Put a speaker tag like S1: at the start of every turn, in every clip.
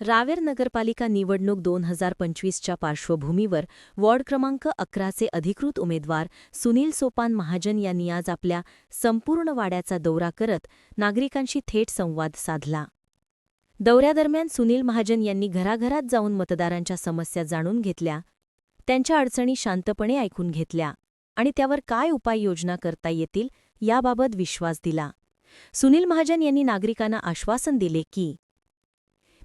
S1: रावेर नगरपालिका निवडणूक 2025च्या पार्श्वभूमीवर वॉर्ड क्रमांक 11चे अधिकृत उमेदवार सुनील सोपान महाजन यांनी आज आपल्या संपूर्ण वाड्याचा दौरा करत नागरिकांशी थेट संवाद साधला. दौऱ्यादरम्यान सुनील महाजन यांनी घराघरात जाऊन मतदारांच्या समस्या जाणून घेतल्या, त्यांच्या अडचणी शांतपणे ऐकून घेतल्या आणि त्यावर काय उपाययोजना करता येतील याबाबत विश्वास दिला. सुनील महाजन यांनी नागरिकांना आश्वासन दिले की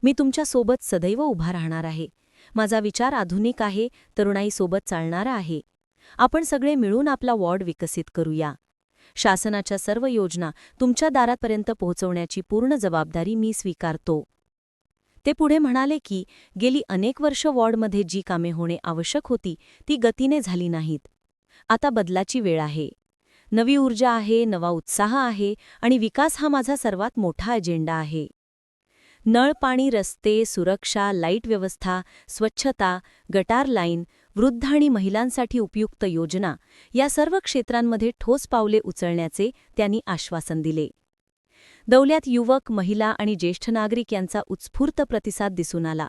S1: मी तुमच्यासोबत सदैव उभा राहणार आहे. माझा विचार आधुनिक आहे, तरुणाईसोबत चालणारा आहे. आपण सगळे मिळून आपला वॉर्ड विकसित करूया. शासनाच्या सर्व योजना तुमच्या दारापर्यंत पोहोचवण्याची पूर्ण जबाबदारी मी स्वीकारतो. ते पुढे म्हणाले की गेली अनेक वर्ष वॉर्डमध्ये जी कामे होणे आवश्यक होती ती गतीने झाली नाहीत. आता बदलाची वेळ आहे. नवी ऊर्जा आहे, नवा उत्साह आहे आणि विकास हा माझा सर्वात मोठा अजेंडा आहे. नळ, पाणी, रस्ते, सुरक्षा, लाईट व्यवस्था, स्वच्छता, गटार लाईन, वृद्ध आणि महिलांसाठी उपयुक्त योजना या सर्व क्षेत्रांमध्ये ठोस पावले उचलण्याचे त्यांनी आश्वासन दिले. दौऱ्यात युवक, महिला आणि ज्येष्ठ नागरिक यांचा उत्स्फूर्त प्रतिसाद दिसून आला.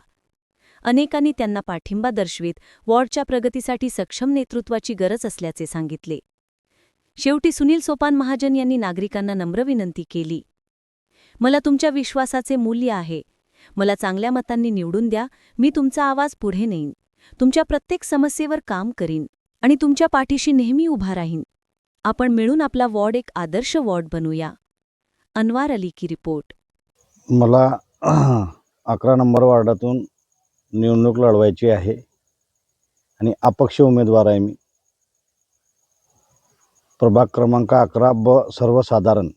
S1: अनेकांनी त्यांना पाठिंबा दर्शवित वॉर्डच्या प्रगतीसाठी सक्षम नेतृत्वाची गरज असल्याचे सांगितले. शेवटी सुनील सोपान महाजन यांनी नागरिकांना नम्र विनंती केली. मला तुमच्या विश्वासाचे मूल्य आहे. मला चांगल्या मतांनी निवडून द्या. मी तुमचा आवाज पुढे नेईन, तुमच्या प्रत्येक समस्येवर काम करीन आणि तुमच्या पाठीशी नेहमी उभा राहीन. आपण मिळून आपला वॉर्ड एक आदर्श वॉर्ड बनवूया. अनवार अली की रिपोर्ट.
S2: मला 11 नंबर वार्डातून निवडणूक लढवायची आहे आणि अपक्ष उमेदवार आहे मी. प्रभाग क्रमांक 11 ब सर्वसाधारण.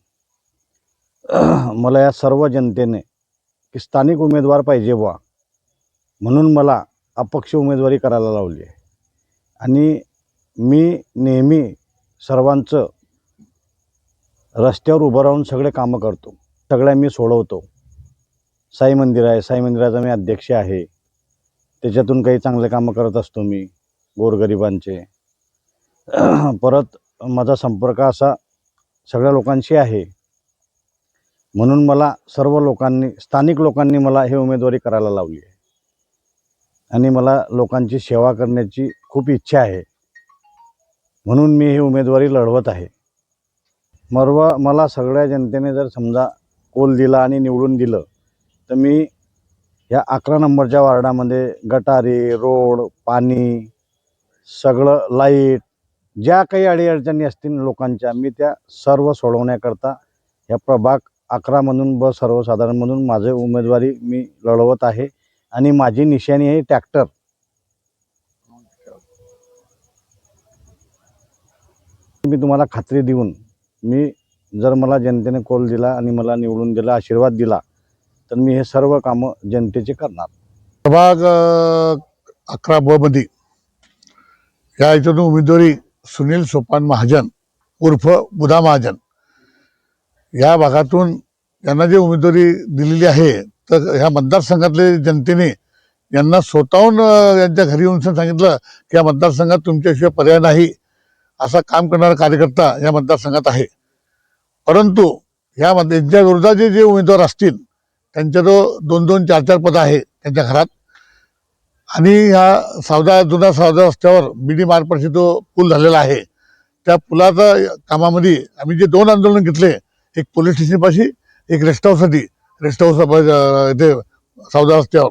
S2: मला या सर्व जनतेने की स्थानिक उमेदवार पाहिजे बा म्हणून मला अपक्ष उमेदवारी करायला लावली आहे आणि मी नेहमी सर्वांचं रस्त्यावर उभं राहून सगळे कामं करतो, सगळ्या मी सोडवतो. साई मंदिर आहे, साई मंदिराचा मी अध्यक्ष आहे. त्याच्यातून काही चांगले कामं करत असतो मी गोरगरिबांचे. परत माझा संपर्क असा सगळ्या लोकांशी आहे म्हणून मला सर्व लोकांनी, स्थानिक लोकांनी मला हे उमेदवारी करायला लावली आहे आणि मला लोकांची सेवा करण्याची खूप इच्छा आहे म्हणून मी ही उमेदवारी लढवत आहे. मला सगळ्या जनतेने जर समजा कौल दिला आणि निवडून दिलं तर मी या 11 नंबरच्या वार्डामध्ये गटारी, रोड, पाणी, सगळं लाईट, ज्या काही अडीअडचणी असतील लोकांच्या, मी त्या सर्व सोडवण्याकरता या प्रभाग 11 मधून ब सर्वसाधारण म्हणून माझे उमेदवारी मी लढवत आहे आणि माझी निशाणी आहे ट्रॅक्टर. मी तुम्हाला खात्री देऊन, मी जर मला जनतेने कौल दिला आणि मला निवडून दिला, आशीर्वाद दिला तर मी हे सर्व कामं जनतेचे करणार.
S3: प्रभाग 11 ब मध्ये या इथून उमेदवारी सुनील सोपान महाजन उर्फ बुधा महाजन या भागातून यांना जी उमेदवारी दिलेली आहे तर ह्या मतदारसंघातले जनतेने यांना स्वतःहून यांच्या घरी येऊन सांगितलं की या मतदारसंघात तुमच्याशिवाय पर्याय नाही, असा काम करणारा कार्यकर्ता या मतदारसंघात आहे. परंतु यामध्ये यांच्या विरोधात जे उमेदवार असतील त्यांच्याजवळ 2-2, 4-4 पदं आहे त्यांच्या घरात. आणि ह्या जुना सावदा रस्त्यावर बीडी मार्गपाशी जो पूल झालेला आहे त्या पुलाचा कामामध्ये आम्ही जे 2 आंदोलन घेतले, एक पोलीस स्टेशनपाशी, एक रेस्ट हाऊस इथे सावदा रस्त्यावर.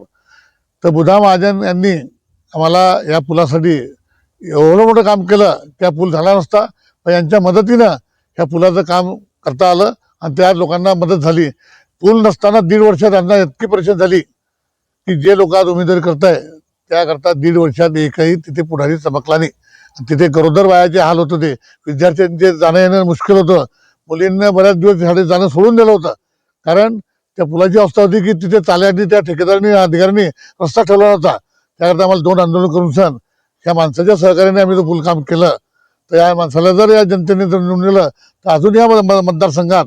S3: तर बुधा महाजन यांनी आम्हाला या पुलासाठी एवढं मोठं काम केलं. त्या पूल झाला नसता पण यांच्या मदतीनं ह्या पुलाचं काम करता आलं आणि त्या लोकांना मदत झाली. पूल नसताना 1.5 वर्षात त्यांना इतकी परिषद झाली की जे लोक आज उमेदवारी करताय त्याकरता 1.5 वर्षात एकही तिथे पुढारी चमकला नाही. तिथे गरोदर वयाचे हाल होत होते, विद्यार्थ्यांचे जाणं येणं मुश्किल होतं, मुलींना बऱ्याच दिवस शाळेत जाणं सोडून दिलं होतं. कारण त्या पुलाची अवस्था होती की तिथे चालण्याने त्या ठेकेदारांनी, अधिकाऱ्यांनी रस्ता ठेवला होता. त्याकरता आम्हाला 2 आंदोलन करून सण या माणसाच्या सहकार्याने आम्ही तो पूल काम केलं. तर या माणसाला जर या जनतेने जर निवडून दिलं तर अजून या मतदारसंघात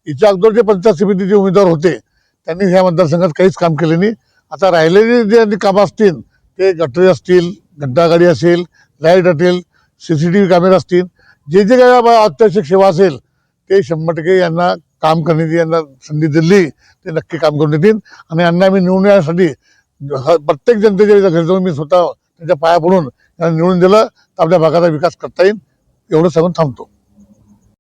S3: हिच्या अगोदर जे पंचायत समितीचे उमेदवार होते त्यांनी ह्या मतदारसंघात काहीच काम केले नाही. आता राहिलेली जे कामं असतील ते गटरी असतील, घंटागाडी असेल, लाईट असेल, CCTV कॅमेरा असतील, जे जे काही अत्यावश्यक सेवा असेल ते 100% यांना काम करण्याची यांना संधी दिली ते नक्की काम करून देतील. आणि यांना मी निवडून येण्यासाठी प्रत्येक जनतेच्या घरी जाऊन मी स्वतः त्यांच्या पाया पडून त्यांना निवडून दिलं तर आपल्या भागाचा विकास करता येईल एवढं सांगून थांबतो.